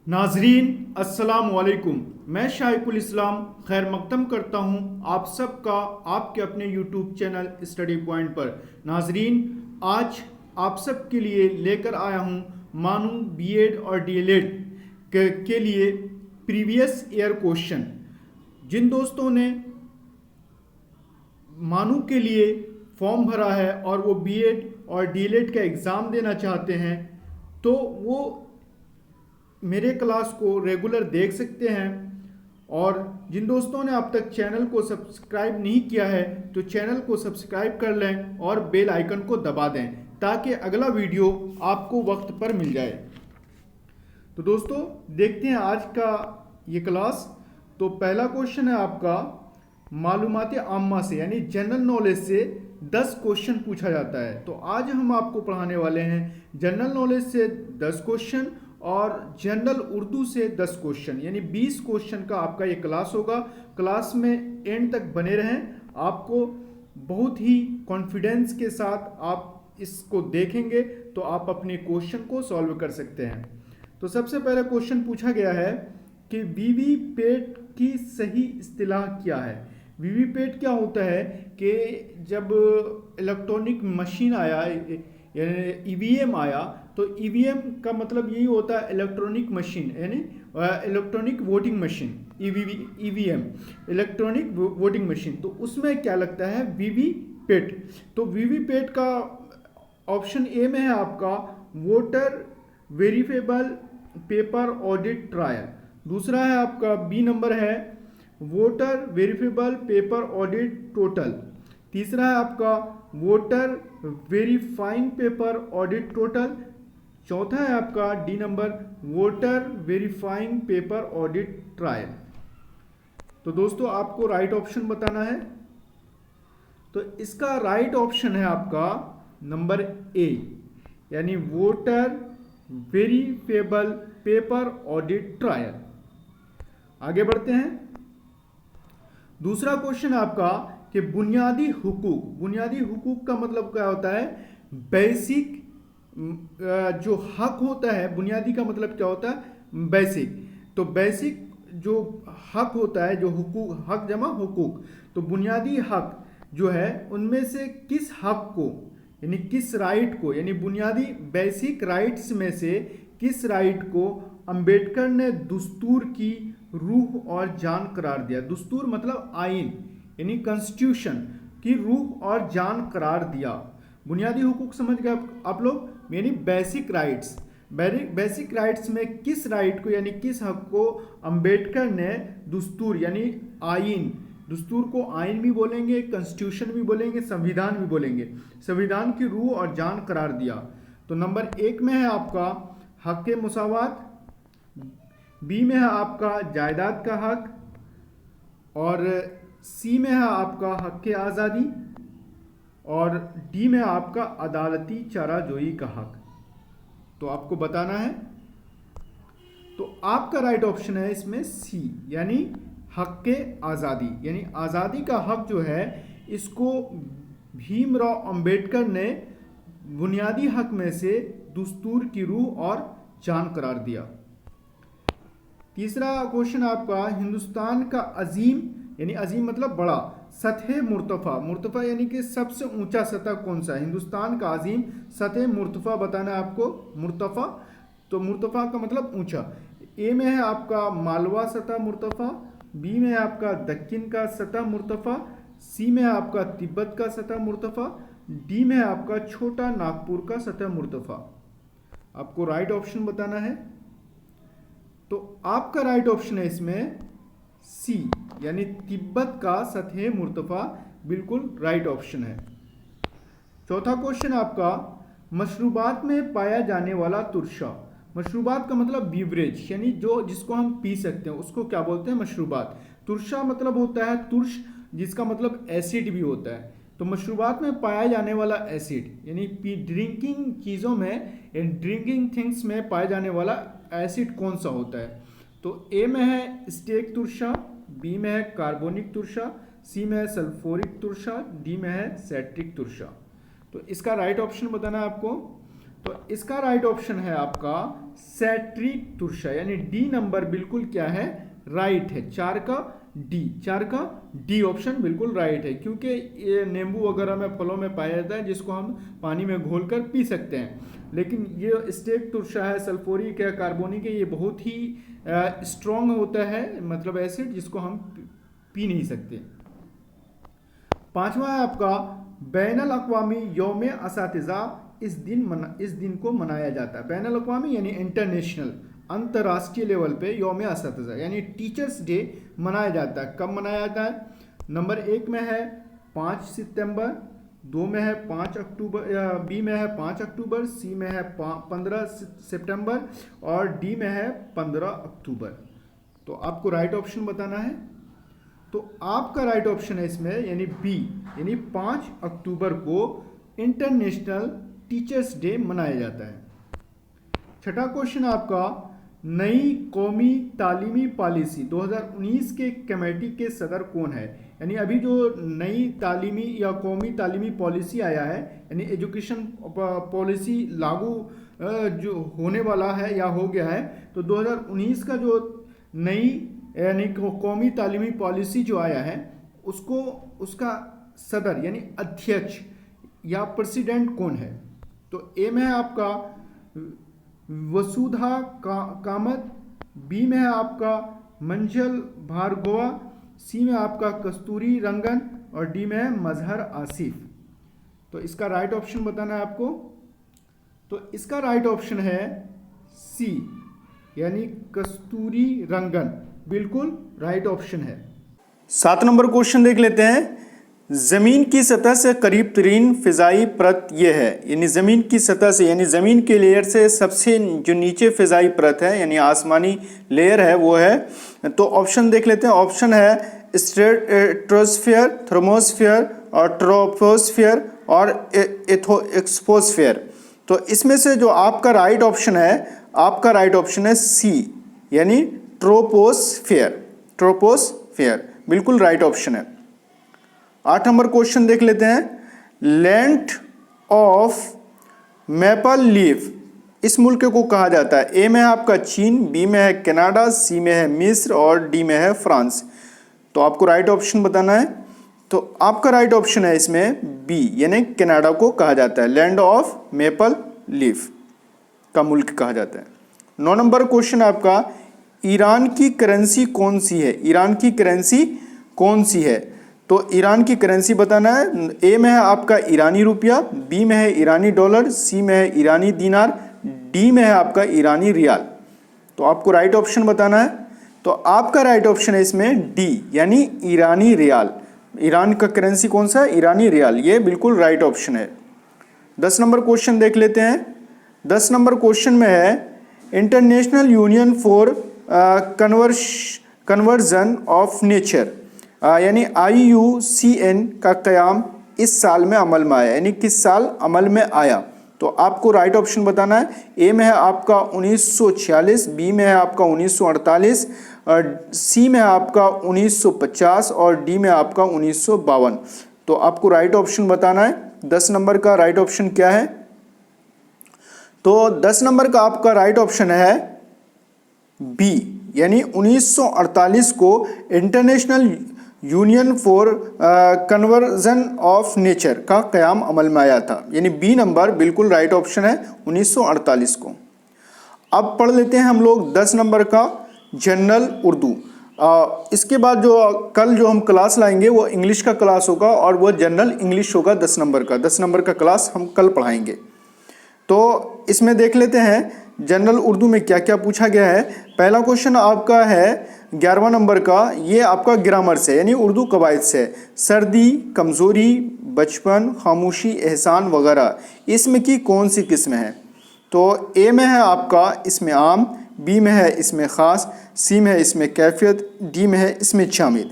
नाजरीन अस्सलाम वालेकुम। मैं शाइकुल इस्लाम खैर मकदम करता हूं आप सबका आपके अपने यूट्यूब चैनल स्टडी पॉइंट पर। नाजरीन, आज आप सब के लिए लेकर आया हूं मानू बीएड और डीएलएड के लिए प्रीवियस ईयर क्वेश्चन। जिन दोस्तों ने मानू के लिए फॉर्म भरा है और वो बीएड और डीएलएड का एग्ज़ाम देना चाहते हैं तो वो मेरे क्लास को रेगुलर देख सकते हैं। और जिन दोस्तों ने अब तक चैनल को सब्सक्राइब नहीं किया है तो चैनल को सब्सक्राइब कर लें और बेल आइकन को दबा दें ताकि अगला वीडियो आपको वक्त पर मिल जाए। तो दोस्तों देखते हैं आज का ये क्लास। तो पहला क्वेश्चन है आपका मालूमात आम्मा से यानी जनरल नॉलेज से 10 क्वेश्चन पूछा जाता है। तो आज हम आपको पढ़ाने वाले हैं जनरल नॉलेज से 10 क्वेश्चन और जनरल उर्दू से 10 क्वेश्चन, यानी 20 क्वेश्चन का आपका ये क्लास होगा। क्लास में एंड तक बने रहें, आपको बहुत ही कॉन्फिडेंस के साथ आप इसको देखेंगे तो आप अपने क्वेश्चन को सॉल्व कर सकते हैं। तो सबसे पहला क्वेश्चन पूछा गया है कि वीवीपैट की सही इस्तिलाह क्या है। वीवीपैट क्या होता है कि जब इलेक्ट्रॉनिक मशीन आया यानी ईवीएम आया तो ईवीएम का मतलब यही होता है इलेक्ट्रॉनिक मशीन यानी electronic voting machine. EVM electronic voting machine, तो उसमें क्या लगता है वीवीपैट। तो वीवीपैट का ऑप्शन ए में है आपका वोटर वेरिफेबल पेपर ऑडिट ट्रायल। दूसरा है आपका बी नंबर है वोटर वेरिफेबल पेपर ऑडिट टोटल। तीसरा है आपका voter verifying paper audit total. चौथा है आपका D number voter verifying paper audit trial. तो दोस्तों आपको राइट ऑप्शन बताना है। तो इसका राइट ऑप्शन है आपका नंबर ए यानी voter verifiable paper audit trial. आगे बढ़ते हैं। दूसरा क्वेश्चन आपका कि बुनियादी हुकूक का मतलब क्या होता है। बेसिक जो हक होता है, बुनियादी का मतलब क्या होता है बेसिक। तो बेसिक जो हक होता है, जो हुकूक, हक जमा हुकूक, तो बुनियादी हक जो है उनमें से किस हक को यानी किस राइट को यानी बुनियादी बेसिक राइट्स में से किस राइट को अंबेडकर ने दस्तूर की रूह और जान करार दिया। दस्तूर मतलब आइन यानी कॉन्स्टिट्यूशन की रूह और जान करार दिया। बुनियादी हुकूक समझ गए आप लोग, यानी बेसिक राइट्स। बेसिक राइट्स में किस राइट को यानी किस हक को अंबेडकर ने दस्तूर यानी आइन, दस्तूर को आइन भी बोलेंगे, कॉन्स्टिट्यूशन भी बोलेंगे, संविधान भी बोलेंगे, संविधान की रूह और जान करार दिया। तो नंबर 1 में है आपका हक के मुसावात, बी में है आपका जायदाद का हक, और सी में है आपका हक के आज़ादी, और डी में आपका अदालती चाराजोई का हक। तो आपको बताना है। तो आपका राइट ऑप्शन है इसमें सी यानी हक के आज़ादी, यानी आज़ादी का हक जो है इसको भीमराव अंबेडकर ने बुनियादी हक में से दस्तूर की रूह और जान करार दिया। तीसरा क्वेश्चन आपका हिंदुस्तान का अजीम यानी अजीम मतलब बड़ा सतह मुर्तफ़ा, मुर्तफ़ा यानी कि सबसे ऊंचा सतह कौन सा है। हिंदुस्तान का अजीम सतह मुर्तफ़ा बताना है आपको, मुर्तफ़ा। तो मुर्तफ़ा का मतलब ऊंचा। ए में है आपका मालवा सतह मुर्तफ़ा, बी में है आपका दक्कन का सतह मुर्तफ़ा, सी में है आपका तिब्बत का सतह मुर्तफ़ा, डी में है आपका छोटा नागपुर का सतह मुर्तफ़ा। आपको राइट ऑप्शन बताना है। तो आपका राइट ऑप्शन है इसमें सी यानी तिब्बत का सतह मुर्तफ़ा, बिल्कुल राइट ऑप्शन है। चौथा क्वेश्चन आपका मशरूबात में पाया जाने वाला तुरशा। मशरूबात का मतलब बीवरेज यानी जो जिसको हम पी सकते हैं उसको क्या बोलते हैं मशरूबात। तुरशा मतलब होता है तुर्श जिसका मतलब एसिड भी होता है। तो मशरूबात में पाया जाने वाला एसिड यानी ड्रिंकिंग चीज़ों में ड्रिंकिंग थिंग्स में पाया जाने वाला एसिड कौन सा होता है। तो ए में है स्टेक तुरशा, बी में है कार्बोनिक तुरशा, सी में है सल्फोरिक तुरशा, डी में है सेट्रिक तुरशा। तो इसका राइट ऑप्शन बताना है आपको। तो इसका राइट ऑप्शन है आपका सैट्रिक तुरशा, यानी डी नंबर बिल्कुल क्या है, राइट है। 4 का डी ऑप्शन बिल्कुल राइट है, क्योंकि ये नींबू वगैरह में फलों में पाया जाता है जिसको हम पानी में घोलकर पी सकते हैं, लेकिन ये स्टेट तुरशा है, सल्फोरिक है, कार्बोनिक है, ये बहुत ही स्ट्रॉन्ग होता है, मतलब एसिड, जिसको हम पी नहीं सकते। 5वां है आपका बैनुल अक़वामी यौम असातिज़ा, इस दिन को मनाया जाता है। बैनुल अक़वामी यानी इंटरनेशनल, अंतर्राष्ट्रीय लेवल पे यौम असातिज़ा यानी टीचर्स डे मनाया जाता है। कब मनाया जाता है? नंबर 1 में है 5 सितंबर, 2 में है 5 अक्टूबर, बी में है 5 अक्टूबर, सी में है 15 सितंबर और डी में है 15 अक्टूबर। तो आपको राइट ऑप्शन बताना है। तो आपका राइट ऑप्शन है इसमें यानी बी, यानी 5 अक्टूबर को इंटरनेशनल टीचर्स डे मनाया जाता है। छठा क्वेश्चन आपका, नई कौमी तालीमी पॉलिसी 2019 के कमेटी के सदर कौन है? यानी अभी जो नई तालीमी या कौमी तालीमी पॉलिसी आया है, यानी एजुकेशन पॉलिसी लागू जो होने वाला है या हो गया है, तो 2019 का जो नई यानी कौमी तालीमी पॉलिसी जो आया है उसको उसका सदर यानी अध्यक्ष या प्रेसिडेंट कौन है? तो ए में है आपका वसुधा कामत, बी में है आपका मंजल भार्गवा, सी में आपका कस्तूरी रंगन और डी में है मजहर आसिफ। तो इसका राइट ऑप्शन बताना है आपको। तो इसका राइट ऑप्शन है सी, यानी कस्तूरी रंगन, बिल्कुल राइट ऑप्शन है। 7 नंबर क्वेश्चन देख लेते हैं। ज़मीन की सतह से करीब तरीन फ़िज़ाई परत यह है, यानी ज़मीन की सतह से यानी ज़मीन के लेयर से सबसे जो नीचे फ़िज़ाई परत है यानी आसमानी लेयर है वो है। तो ऑप्शन देख लेते हैं। ऑप्शन है स्ट्रेटोस्फीयर, थर्मोस्फीयर और ट्रोपोस्फीयर और एक्सपोस्फीयर। तो इसमें से जो आपका राइट ऑप्शन है, आपका राइट ऑप्शन है सी, यानी ट्रोपोस्फीयर। ट्रोपोस्फीयर बिल्कुल राइट ऑप्शन है। 8 नंबर क्वेश्चन देख लेते हैं। लैंड ऑफ मैपल लीफ इस मुल्क को कहा जाता है। ए में है आपका चीन, बी में है कनाडा, सी में है मिस्र और डी में है फ्रांस। तो आपको राइट ऑप्शन बताना है। तो आपका राइट ऑप्शन है इसमें बी, यानी कनाडा को कहा जाता है, लैंड ऑफ मैपल लीफ का मुल्क कहा जाता है। 9 नंबर क्वेश्चन आपका, ईरान की करेंसी कौन सी है? ईरान की करेंसी कौन सी है? तो ईरान की करेंसी बताना है। ए में है आपका ईरानी रुपया, बी में है ईरानी डॉलर, सी में है ईरानी दिनार, डी में है आपका ईरानी रियाल। तो आपको राइट ऑप्शन बताना है। तो आपका राइट ऑप्शन है इसमें डी, यानी ईरानी रियाल। ईरान का करेंसी कौन सा है? ईरानी रियाल। ये बिल्कुल राइट ऑप्शन है। 10 नंबर क्वेश्चन देख लेते हैं। 10 नंबर क्वेश्चन में है international union for conversion of nature यानी IUCN का क़याम इस साल में अमल में आया, यानी किस साल अमल में आया? तो आपको राइट ऑप्शन बताना है। ए में है आपका 1946, बी में है आपका 1948, सी में है आपका 1950 और डी में आपका 1952। तो आपको राइट ऑप्शन बताना है। 10 नंबर का राइट ऑप्शन क्या है? तो 10 नंबर का आपका राइट ऑप्शन है बी, यानी 1948 को international union for conversion of nature का क़याम अमल में आया था, यानी बी नंबर बिल्कुल राइट ऑप्शन है 1948 को। अब पढ़ लेते हैं हम लोग 10 नंबर का जनरल उर्दू। इसके बाद कल जो हम क्लास लाएंगे वो इंग्लिश का क्लास होगा और वो जनरल इंग्लिश होगा 10 नंबर का। 10 नंबर का क्लास हम कल पढ़ाएंगे। तो इसमें देख लेते हैं जनरल उर्दू में क्या क्या पूछा गया है। पहला क्वेश्चन आपका है 11वां नंबर का, ये आपका ग्रामर से यानी उर्दू कवायद से। सर्दी, कमज़ोरी, बचपन, खामोशी, एहसान वगैरह इसमें की कौन सी किस्म है? तो ए में है आपका इसमें आम, बी में है इसमें ख़ास, सी में है इसमें कैफियत, डी में है इसमें शामिल।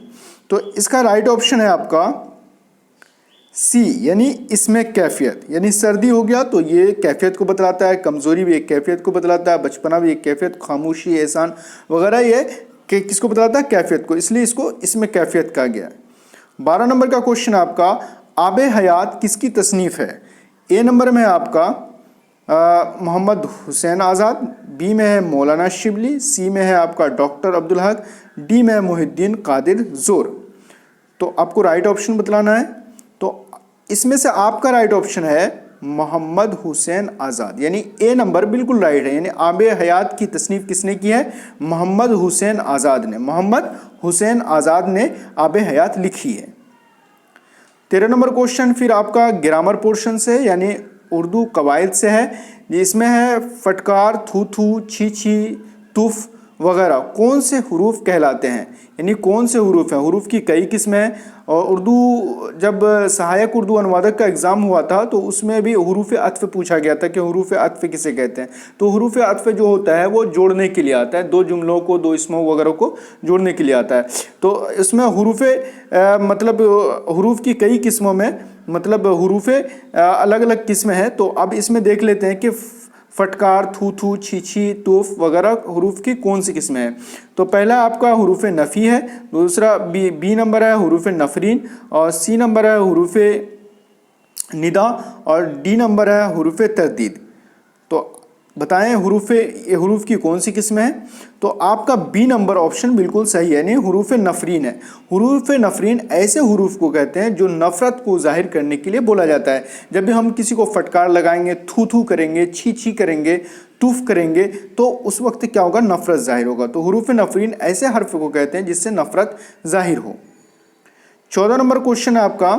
तो इसका राइट ऑप्शन है आपका सी, यानी इसमें कैफियत। यानी सर्दी हो गया तो ये कैफियत को बतलाता है, कमज़ोरी भी एक कैफियत को बतलाता है, बचपना भी एक कैफियत, खामोशी, एहसान वगैरह ये किसको बतलाता है? कैफियत को, इसलिए इसको इसमें कैफियत कहा गया है। 12 नंबर का क्वेश्चन आपका, आब हयात किसकी तसनीफ़ है? ए नंबर में है आपका मोहम्मद हुसैन आज़ाद, बी में है मौलाना शिबली, सी में है आपका डॉक्टर अब्दुल हक, डी में है मोहिद्दीन कादिर जोर। तो आपको राइट ऑप्शन बतलाना है। तो इसमें से आपका राइट ऑप्शन है मोहम्मद हुसैन आज़ाद, यानी ए नंबर बिल्कुल राइट है। यानी आबे हयात की तसनीफ़ किसने की है? मोहम्मद हुसैन आज़ाद ने। मोहम्मद हुसैन आज़ाद ने आबे हयात लिखी है। 13 नंबर क्वेश्चन फिर आपका ग्रामर पोर्शन से यानी उर्दू कवायद से है। इसमें है फटकार, थू थू, छी छी, तुफ वगैरह कौन से हुरूफ कहलाते हैं, यानी कौन से हुरूफ हैं। हुरूफ की कई किस्में हैं और उर्दू जब सहायक उर्दू अनुवादक का एग्ज़ाम हुआ था तो उसमें भी हुरूफ अत्फ़ पूछा गया था कि हुरूफ अत्फ़ किसे कहते हैं। तो हुरूफ अत्फ़ जो होता है वो जोड़ने के लिए आता है, दो जुमलों को, दो इसमों वगैरह को जोड़ने के लिए आता है। तो इसमें हुरूफ मतलब हुरूफ की कई किस्मों में मतलब हुरूफ अलग अलग किस्में हैं। तो अब इसमें देख लेते हैं कि फटकार, थू थू, छी छी, तूफ वगैरह हुरूफ की कौन सी किस्में हैं। तो पहला आपका हुरूफ नफ़ी है, दूसरा बी नंबर है हुरूफ नफरीन, और सी नंबर है हुरूफ निदा, और डी नंबर है हुरूफ तरदीद। तो बताएं हुरूफ की कौन सी किस्में हैं। तो आपका बी नंबर ऑप्शन बिल्कुल सही है, यानी हुरूफ नफरीन है। हुरूफ नफरीन ऐसे हुरूफ को कहते हैं जो नफ़रत को जाहिर करने के लिए बोला जाता है। जब भी हम किसी को फटकार लगाएंगे, थू थू करेंगे, छी छी करेंगे, तुफ करेंगे, तो उस वक्त क्या होगा? नफ़रत जाहिर होगा। तो हुरूफ नफरीन ऐसे हर्फ को कहते हैं जिससे नफ़रत जाहिर हो। 14 नंबर क्वेश्चन है आपका,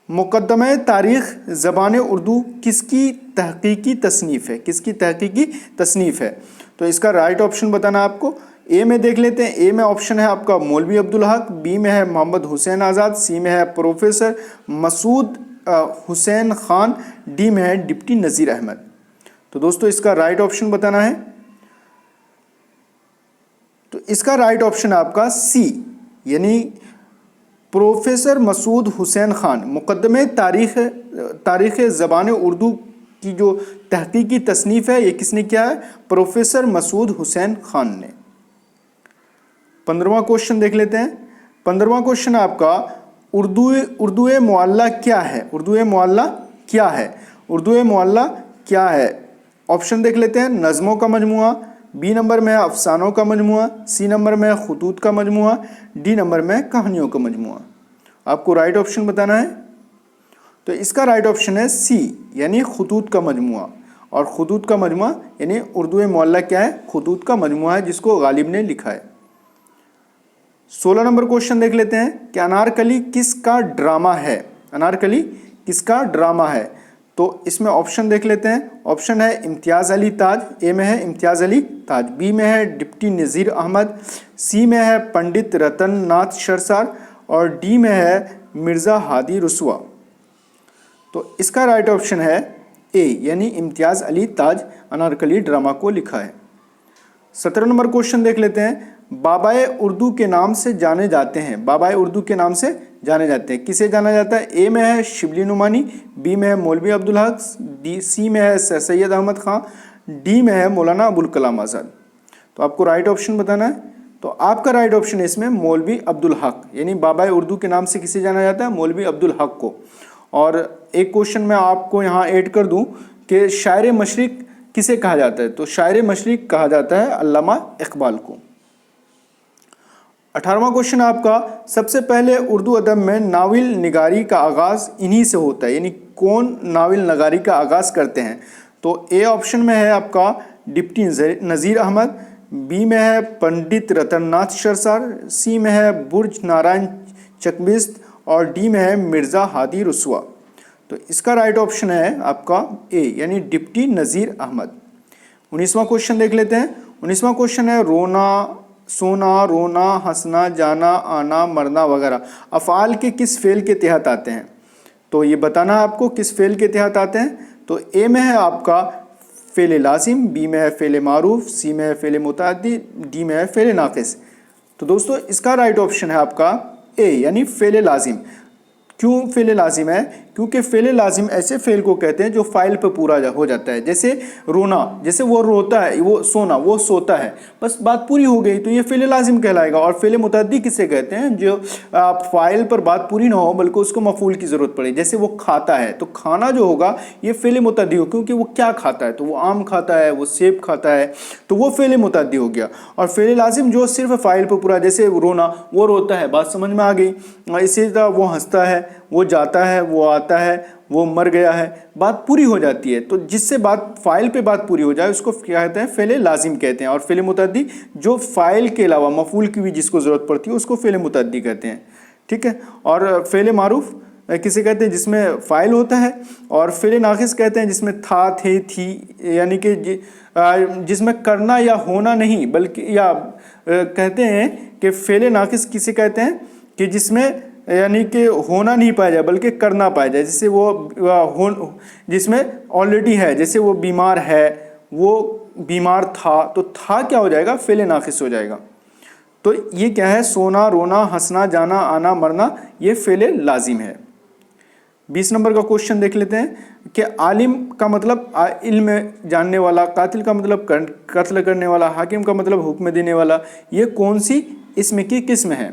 मुक़द्दमे तारीख़ ज़बान उर्दू किसकी तहक़ीक़ी तसनीफ़ है? किसकी तहक़ीक़ी तसनीफ़ है? तो इसका राइट ऑप्शन बताना है आपको। ए में देख लेते हैं। ए में ऑप्शन है आपका मौलवी अब्दुल हक, बी में है मोहम्मद हुसैन आज़ाद, सी में है प्रोफेसर मसूद हुसैन ख़ान, डी में है डिप्टी नज़ीर अहमद। तो दोस्तों इसका राइट ऑप्शन बताना है। तो इसका राइट ऑप्शन है आपका सी, यानी प्रोफेसर मसूद हुसैन ख़ान। मुक़द्दमे तारीख़ ज़बान उर्दू की जो तहक़ीक़ी तसनीफ़ है ये किसने किया है? प्रोफेसर मसूद हुसैन ख़ान ने। 15वां क्वेश्चन देख लेते हैं। 15वां क्वेश्चन आपका, उर्दू मुअल्ला क्या है? उर्दू मुअल्ला क्या है? उर्दू मुअल्ला क्या है? ऑप्शन देख लेते हैं। नज़मों का मजमुआ, बी नंबर में अफसानों का मजमुआ, सी नंबर में खुतूत का मजमुआ, डी नंबर में कहानियों का मजमुआ। आपको राइट ऑप्शन बताना है। तो इसका राइट ऑप्शन है सी, यानी खुतूत का मजमुआ। और खुतूत का मजमुआ यानी उर्दू मुअल्ला क्या है? खुतूत का मजमुआ है जिसको गालिब ने लिखा है। 16 नंबर क्वेश्चन देख लेते हैं कि अनारकली किसका ड्रामा है? अनारकली किसका ड्रामा है? तो इसमें ऑप्शन देख लेते हैं। ऑप्शन है इम्तियाज़ अली ताज, ए में है इम्तियाज़ अली ताज, बी में है डिप्टी नज़ीर अहमद, सी में है पंडित रतन नाथ शरसार, और डी में है मिर्ज़ा हादी रसुआ। तो इसका राइट ऑप्शन है ए, यानी इम्तियाज़ अली ताज अनारकली ड्रामा को लिखा है। 17 नंबर क्वेश्चन देख लेते हैं। बाबाए उर्दू के नाम से जाने जाते हैं, बाबाए उर्दू के नाम से जाने जाते हैं, किसे जाना जाता है? ए में है शिबली नुमानी, बी में है मौलवी अब्दुल हक, सी में है सर सैयद अहमद ख़ान, डी में है मौलाना अबुल कलाम आज़ाद। तो आपको राइट ऑप्शन बताना है। तो आपका राइट ऑप्शन है इसमें मौलवी अब्दुल हक, यानी बाबाए उर्दू के नाम से किसे जाना जाता है? मौलवी अब्दुल हक को। और एक क्वेश्चन मैं आपको यहाँ ऐड कर दूँ कि शायर मशरिक़ किसे कहा जाता है? तो शायर मशरिक़ कहा जाता है अल्लामा इकबाल को। 18वां क्वेश्चन आपका, सबसे पहले उर्दू अदब में नावल निगारी का आगाज़ इन्हीं से होता है, यानी कौन नावल नगारी का आगाज़ करते हैं? तो ए ऑप्शन में है आपका डिप्टी नज़ीर अहमद, बी में है पंडित रतन नाथ शरसार, सी में है बुर्ज नारायण चकबिस्त, और डी में है मिर्ज़ा हादी रसुआ। तो इसका राइट ऑप्शन है आपका ए, यानी डिप्टी नज़ीर अहमद। 19वां क्वेश्चन देख लेते हैं। 19वां क्वेश्चन है रोना, सोना, रोना, हंसना, जाना, आना, मरना वगैरह अफ़आल के किस फ़ेल के तहत आते हैं? तो ये बताना है आपको किस फ़ेल के तहत आते हैं। तो ए में है आपका फ़ेल लाजिम, बी में है फ़ेल मारूफ, सी में है फ़ेल मुतअद्दी, डी में है फ़ेल नाक़िस। तो दोस्तों इसका राइट ऑप्शन है आपका ए, यानी फ़ेल लाजिम। क्यों फ़ेल लाजिम है? क्योंकि फ़ेल लाजिम ऐसे फ़ेल को कहते हैं जो फ़ाइल पर पूरा हो जाता है। जैसे रोना, जैसे वो रोता है, वो सोना, वो सोता है, बस बात पूरी हो गई तो ये फ़ेल लाजिम कहलाएगा। और फ़ेल मुतअद्दी किसे कहते हैं, जो फ़ाइल पर बात पूरी ना हो बल्कि उसको मफ़ूल की ज़रूरत पड़े। जैसे वो खाता है तो खाना जो होगा ये फ़ेल मुतअद्दी हो, क्योंकि वो क्या खाता है, तो वो आम खाता है, वो सेब खाता है, तो वो फ़ेल मुतअद्दी हो गया। और फ़ेल लाजिम जो सिर्फ फ़ाइल पर पूरा, जैसे रोना, वो रोता है, बात समझ में आ गई। इसी तरह वो हंसता है, वो जाता है, वो आता है, वो मर गया है, बात पूरी हो जाती है। तो जिससे बात फ़ाइल पे बात पूरी हो जाए उसको क्या कहते हैं, फ़ेल लाजिम कहते हैं। और फ़ेल मुतअद्दी जो फ़ाइल के अलावा मफ़ूल की भी जिसको ज़रूरत पड़ती है उसको फ़ेल मुतअद्दी कहते हैं। ठीक है। और फ़ेल मारूफ किसे कहते हैं, जिसमें फ़ाइल होता है। और फ़ेल नाक़िस कहते हैं जिसमें था, थे, थी, यानी कि जिसमें करना या होना नहीं बल्कि, या कहते हैं कि फ़ेल नाक़िस किसे कहते हैं कि जिसमें यानी कि होना नहीं पाया जाए बल्कि करना पाया जाए। जैसे वो जिसमें ऑलरेडी है, जैसे वो बीमार है, वो बीमार था, तो था क्या हो जाएगा, फ़ेल नाक़िस हो जाएगा। तो ये क्या है, सोना, रोना, हंसना, जाना, आना, मरना, ये फ़ेल लाजिम है। 20 नंबर का क्वेश्चन देख लेते हैं कि आलिम का मतलब इल्म जानने वाला, कातिल का मतलब कत्ल करने वाला, हाकिम का मतलब हुक्म देने वाला, ये कौन सी इस्म की किस्म है।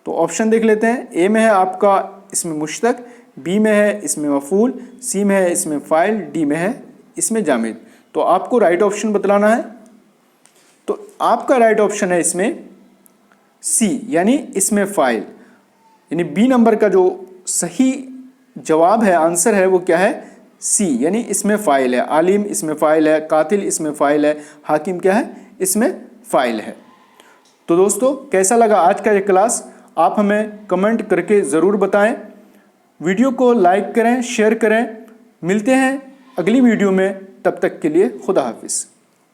तो ऑप्शन देख लेते हैं। ए में है आपका इसमें मुश्तक, बी में है इसमें मफूल, सी में है इसमें फ़ाइल, डी में है इसमें जामिद। तो आपको राइट ऑप्शन बतलाना है। तो आपका राइट ऑप्शन है इसमें सी, यानी इसमें फ़ाइल, यानी बी नंबर का जो सही जवाब है, आंसर है, वो क्या है, सी, यानी इसमें फ़ाइल है। आलिम इसमें फ़ाइल है, कातिल इसमें फ़ाइल है, हाकिम क्या है, इसमें फ़ाइल है। तो दोस्तों कैसा लगा आज का ये क्लास, आप हमें कमेंट करके ज़रूर बताएं। वीडियो को लाइक करें, शेयर करें। मिलते हैं अगली वीडियो में, तब तक के लिए खुदा हाफिज़।